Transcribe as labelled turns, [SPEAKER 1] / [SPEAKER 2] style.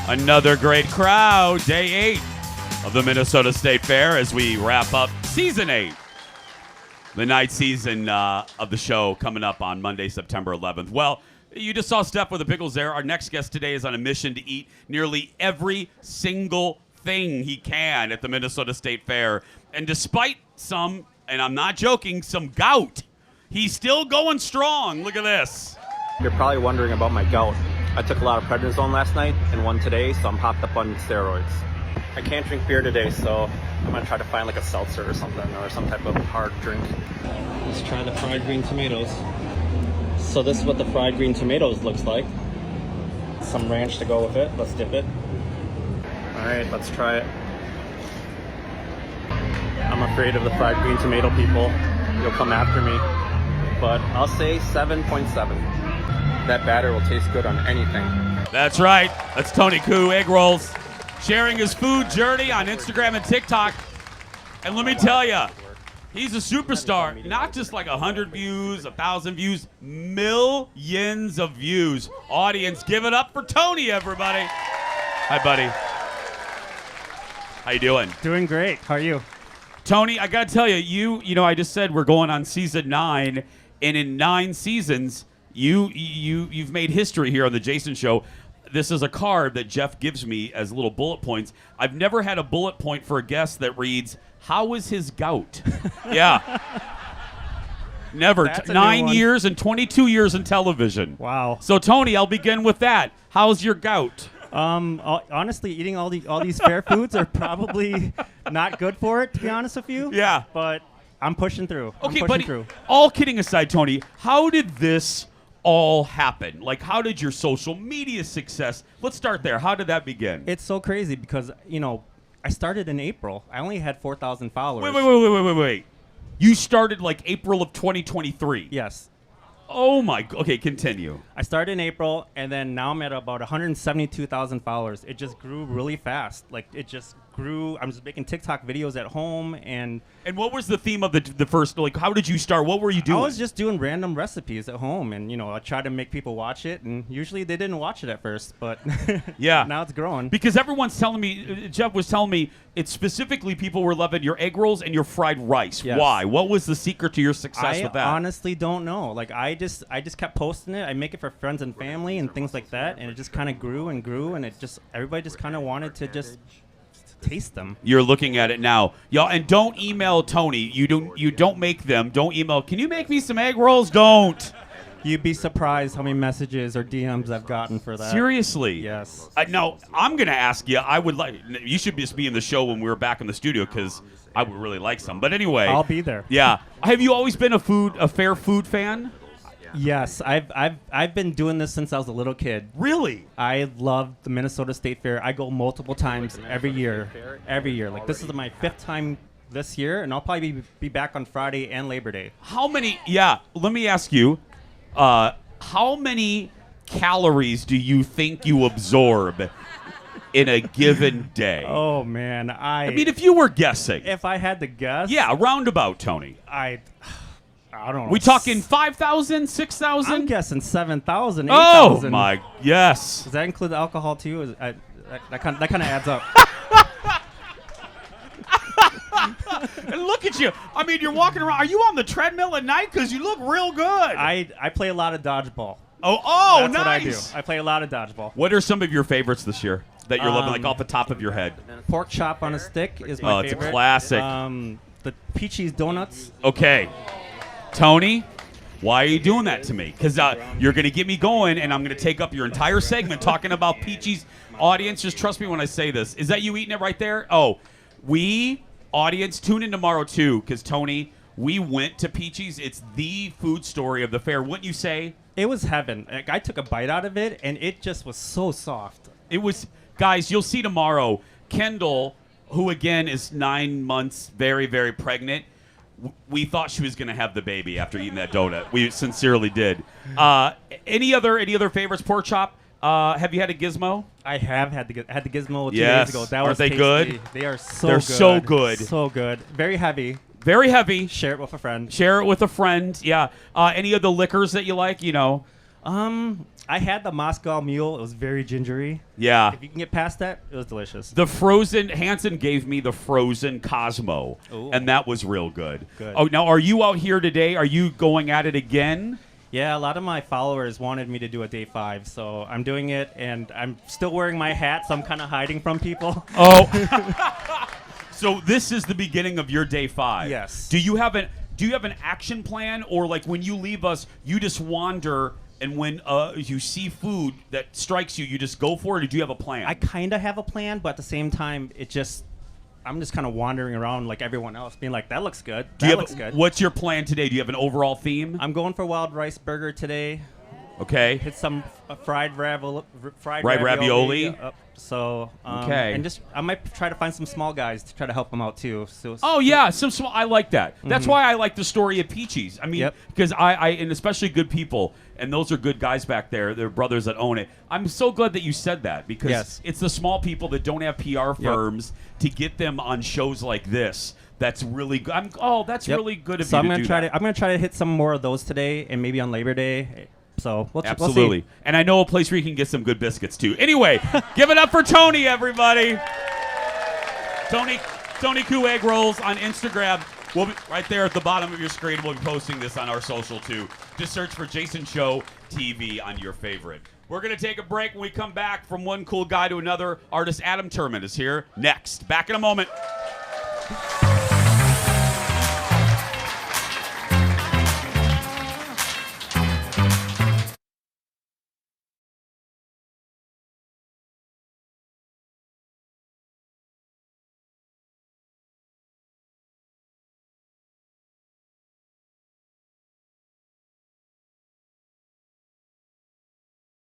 [SPEAKER 1] Another great crowd. Day 8 of the Minnesota State Fair as we wrap up Season 8. The night season of the show coming up on Monday, September 11th. Well, you just saw Steph with the pickles there. Our next guest today is on a mission to eat nearly every single thing he can at the Minnesota State Fair. And despite some, and I'm not joking, some gout, he's still going strong. Look at this.
[SPEAKER 2] You're probably wondering about my gout. I took a lot of prednisone last night and one today, so I'm hopped up on steroids. I can't drink beer today, so I'm gonna try to find like a seltzer or something, or some type of hard drink. Let's try the fried green tomatoes. So this is what the fried green tomatoes looks like. Some ranch to go with it. Let's dip it. All right, let's try it. I'm afraid of the fried green tomato people. You'll come after me, but I'll say 7.7. That batter will taste good on anything.
[SPEAKER 1] That's right. That's Tony Koo, Egg Rolls, sharing his food journey on Instagram and TikTok. And let me tell you, he's a superstar. Not just like 100 views, 1,000 views, millions of views. Audience, give it up for Tony, everybody. Hi, buddy. How you doing?
[SPEAKER 3] Doing great. How are you?
[SPEAKER 1] Tony, I got to tell you, I just said we're going on season 9, and in 9 seasons, you've made history here on the Jason Show. This is a card that Jeff gives me as little bullet points. I've never had a bullet point for a guest that reads, "How is his gout?" Yeah. Never. 9 years and 22 years in television.
[SPEAKER 3] Wow.
[SPEAKER 1] So, Tony, I'll begin with that. How's your gout?
[SPEAKER 3] Honestly, eating all these fair foods are probably not good for it, to be honest with you.
[SPEAKER 1] Yeah.
[SPEAKER 3] But I'm pushing through.
[SPEAKER 1] Okay, but all kidding aside, Tony, how did this all happen? Like, how did your social media success, let's start there. How did that begin?
[SPEAKER 3] It's so crazy because, I started in April. I only had 4,000 followers.
[SPEAKER 1] Wait. You started like April of 2023.
[SPEAKER 3] Yes.
[SPEAKER 1] Oh my, okay, continue.
[SPEAKER 3] I started in April, and then now I'm at about 172,000 followers. It just grew really fast. Like, it just grew. I'm just making TikTok videos at home, and
[SPEAKER 1] what was the theme of the first, like, how did you start? What were you doing?
[SPEAKER 3] I was just doing random recipes at home, and, I tried to make people watch it, and usually they didn't watch it at first, but
[SPEAKER 1] yeah,
[SPEAKER 3] now it's growing.
[SPEAKER 1] Because everyone's telling me, Jeff was telling me, it's specifically people were loving your egg rolls and your fried rice.
[SPEAKER 3] Yes.
[SPEAKER 1] Why? What was the secret to your success with that?
[SPEAKER 3] I honestly don't know. Like, I just kept posting it. I make it for friends and family and things like that, and it just kind of grew and grew, and everybody just kind of wanted to just taste them.
[SPEAKER 1] You're looking at it now, y'all, and don't email Tony. You don't make them. Don't email. Can you make me some egg rolls? Don't.
[SPEAKER 3] You'd be surprised how many messages or DMs I've gotten for that.
[SPEAKER 1] Seriously?
[SPEAKER 3] Yes.
[SPEAKER 1] No, I'm gonna ask you. I would like. You should just be in the show when we were back in the studio because I would really like some. But anyway,
[SPEAKER 3] I'll be there.
[SPEAKER 1] Yeah. Have you always been a fair food fan?
[SPEAKER 3] Yes, I've been doing this since I was a little kid.
[SPEAKER 1] Really?
[SPEAKER 3] I love the Minnesota State Fair. I go multiple times every year. Like, this is my 5th time this year, and I'll probably be back on Friday and Labor Day.
[SPEAKER 1] How many? Yeah. Let me ask you. How many calories do you think you absorb in a given day?
[SPEAKER 3] Oh man, I
[SPEAKER 1] mean, if you were guessing.
[SPEAKER 3] If I had to guess.
[SPEAKER 1] Yeah, roundabout, Tony.
[SPEAKER 3] I don't know.
[SPEAKER 1] We talking 5,000, 6,000?
[SPEAKER 3] I'm guessing 7,000, 8,000.
[SPEAKER 1] Oh my, yes.
[SPEAKER 3] Does that include the alcohol too? That kind of adds up.
[SPEAKER 1] And look at you. I mean, you're walking around. Are you on the treadmill at night? Because you look real good.
[SPEAKER 3] I play a lot of dodgeball.
[SPEAKER 1] Oh,
[SPEAKER 3] That's
[SPEAKER 1] nice.
[SPEAKER 3] what I do. I play a lot of dodgeball.
[SPEAKER 1] What are some of your favorites this year that you're loving, like off the top of your head?
[SPEAKER 3] Pork chop on a stick is my favorite.
[SPEAKER 1] It's a classic.
[SPEAKER 3] The Peachy's Donuts.
[SPEAKER 1] Okay. Tony, why are you doing that to me? Because you're going to get me going, and I'm going to take up your entire segment talking about Peachy's. Audience, just trust me when I say this. Is that you eating it right there? Oh, audience, tune in tomorrow, too, because, Tony, we went to Peachy's. It's the food story of the fair. Wouldn't you say?
[SPEAKER 3] It was heaven. Like, I took a bite out of it, and it just was so soft.
[SPEAKER 1] It was, guys, you'll see tomorrow. Kendall, who, again, is 9 months, very, very pregnant, we thought she was going to have the baby after eating that donut. We sincerely did. Any other favorites? Pork chop? Have you had a Gizmo?
[SPEAKER 3] I have had the Gizmo 2 days ago. That was
[SPEAKER 1] they
[SPEAKER 3] tasty.
[SPEAKER 1] good?
[SPEAKER 3] They are so
[SPEAKER 1] They're
[SPEAKER 3] good.
[SPEAKER 1] so good.
[SPEAKER 3] So good. Very heavy.
[SPEAKER 1] Very heavy.
[SPEAKER 3] Share it with a friend.
[SPEAKER 1] Share it with a friend. Yeah. Any of the liquors that you like? You know.
[SPEAKER 3] I had the Moscow Mule. It was very gingery.
[SPEAKER 1] Yeah.
[SPEAKER 3] If you can get past that, it was delicious.
[SPEAKER 1] The frozen, Hanson gave me the frozen Cosmo,
[SPEAKER 3] Ooh.
[SPEAKER 1] and that was real good.
[SPEAKER 3] Good.
[SPEAKER 1] Oh, now are you out here today? Are you going at it again?
[SPEAKER 3] Yeah, a lot of my followers wanted me to do a day 5, so I'm doing it, and I'm still wearing my hat, so I'm kind of hiding from people.
[SPEAKER 1] Oh. So this is the beginning of your day 5.
[SPEAKER 3] Yes.
[SPEAKER 1] Do you have an action plan, or like when you leave us, you just wander, and when you see food that strikes you, you just go for it, or do you have a plan?
[SPEAKER 3] I kind of have a plan, but at the same time, I'm just kind of wandering around like everyone else, being like, that looks good. That looks good.
[SPEAKER 1] What's your plan today? Do you have an overall theme?
[SPEAKER 3] I'm going for wild rice burger today.
[SPEAKER 1] Okay.
[SPEAKER 3] Hit some fried ravioli.
[SPEAKER 1] Ravioli?
[SPEAKER 3] Okay. And I might try to find some small guys to try to help them out too. So.
[SPEAKER 1] Oh yeah, some small. I like that. That's why I like the story of Peachy's. I mean, because I and especially good people, and those are good guys back there. They're brothers that own it. I'm so glad that you said that because it's the small people that don't have PR firms to get them on shows like this. That's really good. That's really good of
[SPEAKER 3] so
[SPEAKER 1] you
[SPEAKER 3] I'm
[SPEAKER 1] to
[SPEAKER 3] gonna
[SPEAKER 1] do
[SPEAKER 3] try
[SPEAKER 1] that.
[SPEAKER 3] I'm gonna try to hit some more of those today, and maybe on Labor Day. So we'll
[SPEAKER 1] Absolutely.
[SPEAKER 3] see.
[SPEAKER 1] And I know a place where you can get some good biscuits too. Anyway, give it up for Tony, everybody. Tony Koo Egg Rolls on Instagram. We'll be right there at the bottom of your screen. We'll be posting this on our social too. Just search for Jason Show TV on your favorite. We're going to take a break. When we come back from one cool guy to another, artist Adam Turman is here next. Back in a moment.